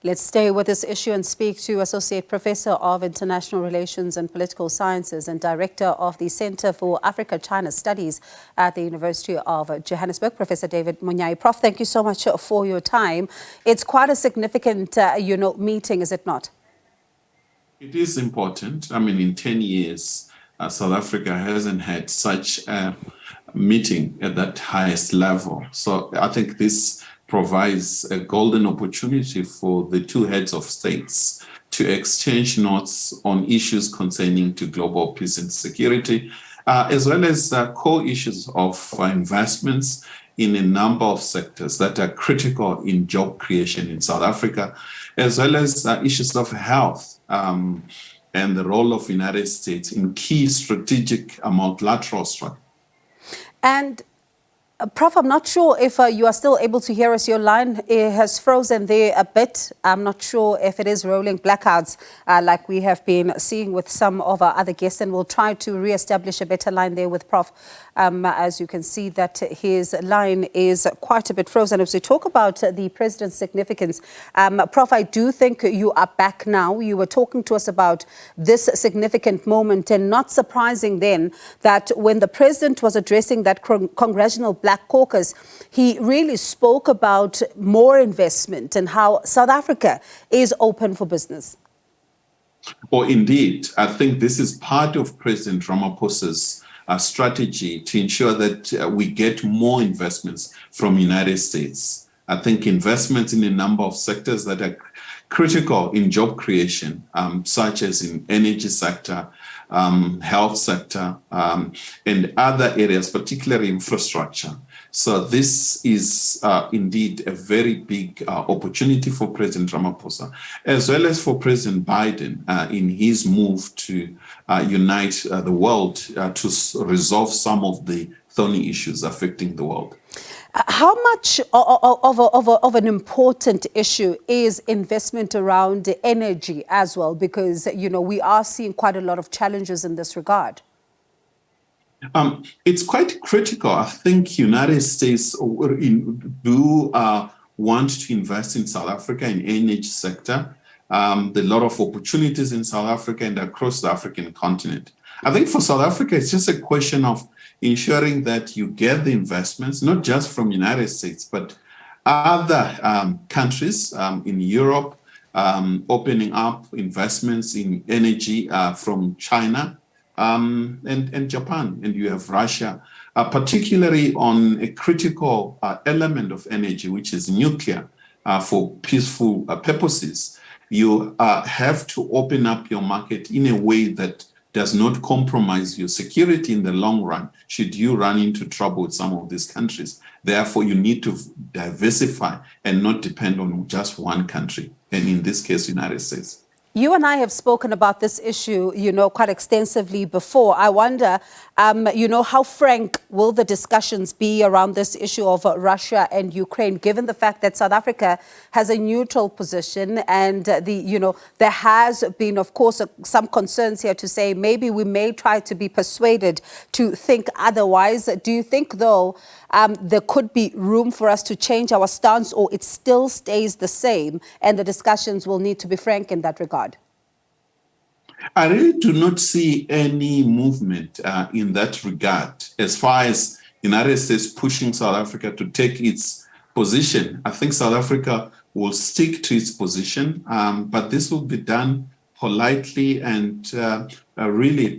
Let's stay with this issue and speak to Associate Professor of International Relations and Political Sciences and Director of the Center for Africa-China Studies at the University of Johannesburg, Professor David Monyae. Prof, thank you so much for your time. It's quite a significant, meeting, is it not? It is important. I mean, in 10 years, South Africa hasn't had such a meeting at that highest level. So I think this provides a golden opportunity for the two heads of states to exchange notes on issues concerning to global peace and security, as well as core issues of investments in a number of sectors that are critical in job creation in South Africa, as well as issues of health and the role of the United States in key strategic multilateral structure. And Prof, I'm not sure if you are still able to hear us. Your line has frozen there a bit. I'm not sure if it is rolling blackouts like we have been seeing with some of our other guests, and we'll try to re-establish a better line there with Prof. As you can see that his line is quite a bit frozen. As we talk about the President's significance, Prof, I do think you are back now. You were talking to us about this significant moment, and not surprising then that when the President was addressing that Congressional Black Caucus, he really spoke about more investment and how South Africa is open for business. Well, indeed, I think this is part of President Ramaphosa's strategy to ensure that we get more investments from the United States. I think investments in a number of sectors that are critical in job creation, such as in energy sector, health sector, and other areas, particularly infrastructure. So this is indeed a very big opportunity for President Ramaphosa, as well as for President Biden in his move to unite the world to resolve some of the thorny issues affecting the world. How much of an important issue is investment around energy as well? Because, we are seeing quite a lot of challenges in this regard. It's quite critical. I think United States do want to invest in South Africa in energy sector. There are a lot of opportunities in South Africa and across the African continent. I think for South Africa, it's just a question of ensuring that you get the investments, not just from United States, but other countries in Europe, opening up investments in energy from China and Japan, and you have Russia, particularly on a critical element of energy, which is nuclear, for peaceful purposes. You have to open up your market in a way that does not compromise your security in the long run, should you run into trouble with some of these countries. Therefore, you need to diversify and not depend on just one country, and in this case, United States. You and I have spoken about this issue, quite extensively before. I wonder, how frank will the discussions be around this issue of Russia and Ukraine, given the fact that South Africa has a neutral position and there has been, of course, some concerns here to say maybe we may try to be persuaded to think otherwise. Do you think, though, there could be room for us to change our stance, or it still stays the same and the discussions will need to be frank in that regard? I really do not see any movement in that regard as far as the United States pushing South Africa to take its position. I think South Africa will stick to its position, but this will be done politely and really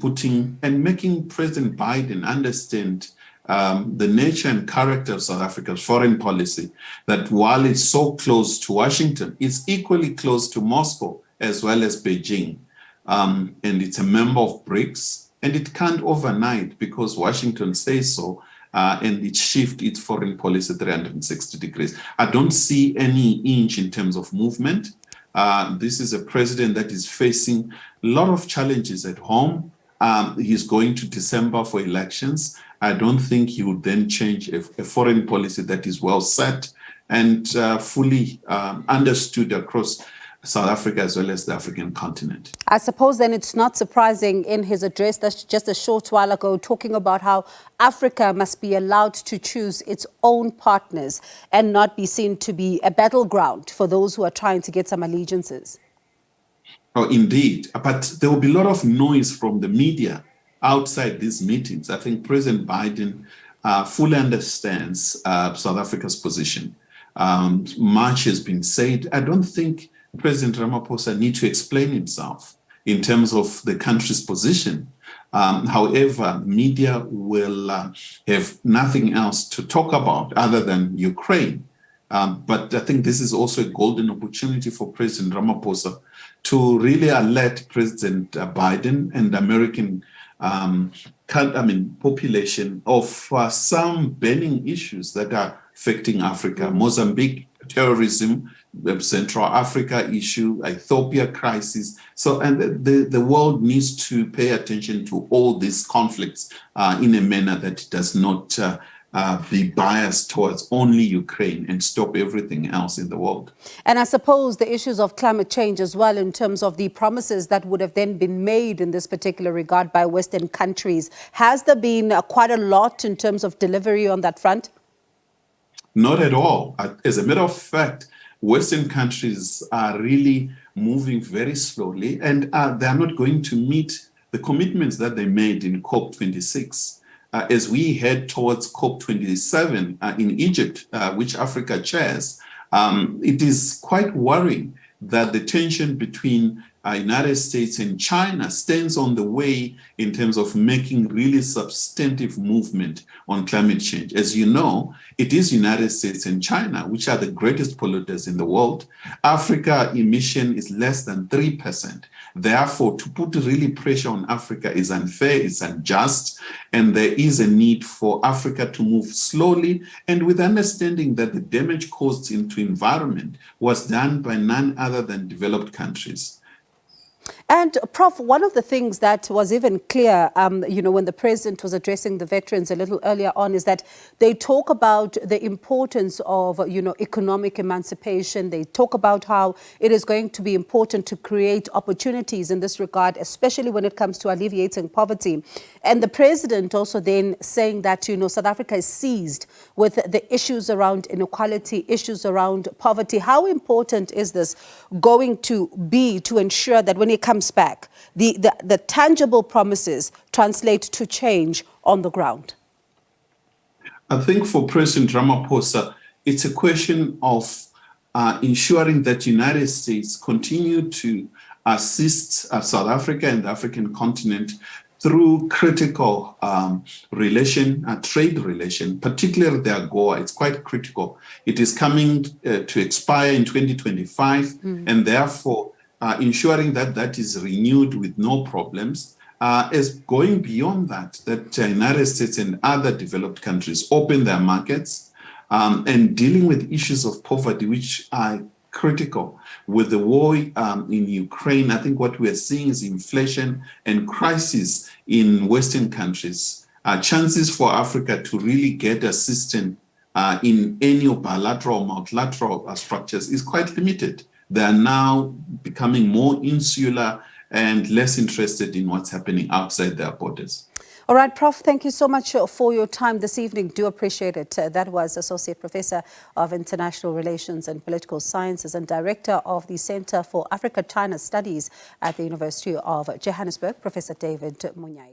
making President Biden understand the nature and character of South Africa's foreign policy, that while it's so close to Washington, it's equally close to Moscow as well as Beijing. And it's a member of BRICS, and it can't overnight, because Washington says so, and it shifts its foreign policy 360 degrees. I don't see any inch in terms of movement. This is a president that is facing a lot of challenges at home. He's going to December for elections. I don't think he would then change a foreign policy that is well set and fully understood across South Africa as well as the African continent. I suppose then it's not surprising in his address that's just a short while ago talking about how Africa must be allowed to choose its own partners and not be seen to be a battleground for those who are trying to get some allegiances. Oh, indeed. But there will be a lot of noise from the media outside these meetings. I think President Biden fully understands South Africa's position. Much has been said. I don't think President Ramaphosa needs to explain himself in terms of the country's position. However, media will have nothing else to talk about other than Ukraine. But I think this is also a golden opportunity for President Ramaphosa to really alert President Biden and the American population of some burning issues that are affecting Africa. Mozambique terrorism, the Central Africa issue, Ethiopia crisis. So, and the world needs to pay attention to all these conflicts in a manner that does not be biased towards only Ukraine and stop everything else in the world. And I suppose the issues of climate change as well, in terms of the promises that would have then been made in this particular regard by Western countries. Has there been quite a lot in terms of delivery on that front? Not at all. As a matter of fact, Western countries are really moving very slowly, and they are not going to meet the commitments that they made in COP26. As we head towards COP27 in Egypt, which Africa chairs, it is quite worrying that the tension between United States and China stands on the way in terms of making really substantive movement on climate change. As you know, it is United States and China which are the greatest polluters in the world. Africa emission is less than 3%. Therefore, to put really pressure on Africa is unfair, it's unjust, and there is a need for Africa to move slowly and with understanding that the damage caused into environment was done by none other than developed countries. And Prof, one of the things that was even clear, when the president was addressing the veterans a little earlier on, is that they talk about the importance of, economic emancipation. They talk about how it is going to be important to create opportunities in this regard, especially when it comes to alleviating poverty. And the president also then saying that, South Africa is seized with the issues around inequality, issues around poverty. How important is this going to be to ensure that when it comes back, the tangible promises translate to change on the ground? I think for President Ramaphosa, it's a question of ensuring that the United States continue to assist South Africa and the African continent through critical trade relation, particularly the AGOA. It's quite critical. It is coming to expire in 2025, and therefore ensuring that that is renewed with no problems, is going beyond that the United States and other developed countries open their markets and dealing with issues of poverty, which are critical. With the war in Ukraine, I think what we are seeing is inflation and crisis in Western countries. Chances for Africa to really get assistance in any bilateral or multilateral structures is quite limited. They are now becoming more insular and less interested in what's happening outside their borders. All right, Prof, thank you so much for your time this evening. Do appreciate it. That was Associate Professor of International Relations and Political Sciences and Director of the Center for Africa-China Studies at the University of Johannesburg, Professor David Monyae.